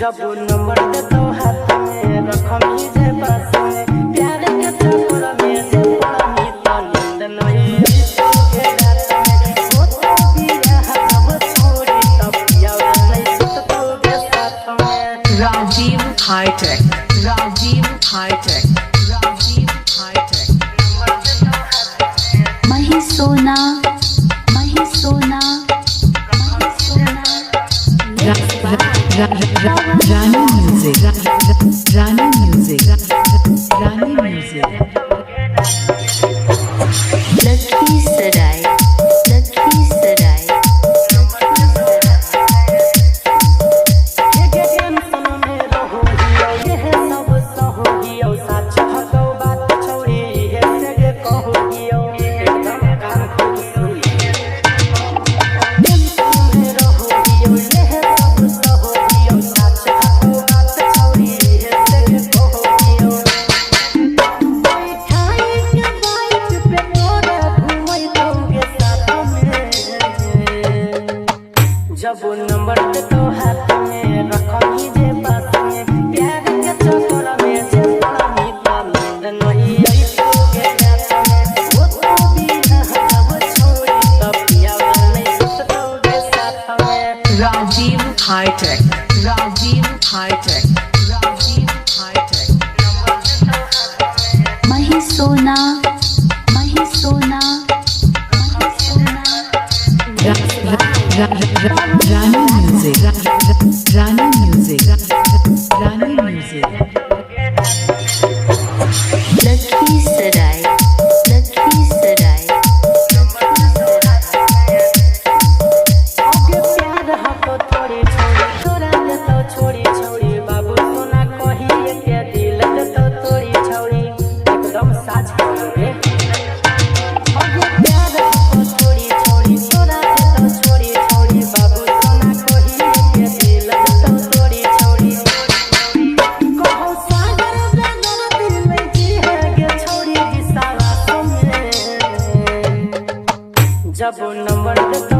जब नंबर दे तो हाथ में रखमी जे पास में प्यार के चक्कर में जे पड़नी तो नींद नहीं के रात में वो तो दिया हवा छोड़ी तब यार नहीं सुत तो के साथ में राजीव हाईटेक मही सोना रानी म्यूजिक लखीसराय जब नंबर दे तो हाथ में रखमी जे पास में प्यार के चक्कर में जे पड़नी तो नींद नहीं आई तो के रात में वो तो बिना हवा छोड़ी तब यार नहीं सुत तो के साथ में राजीव हाईटेक मही सोना रानी म्यूजिक लखीसराय आगे प्यार हमको थोड़ी छोड़ी तोरा दे तो छोड़ी छोड़ी बाबू सोना कही के दिल दे तो तोड़ी छोड़ी एकदम साच करे आगे प्यार हमको थोड़ी छोड़ी तोरा दे तो छोड़ी छोड़ी बाबू सोना कही के दिल दे तो तोड़ी छोड़ी कहो सागर बेदर दिल में जी है के छोड़ी दिसावा में जब नंबर दे तो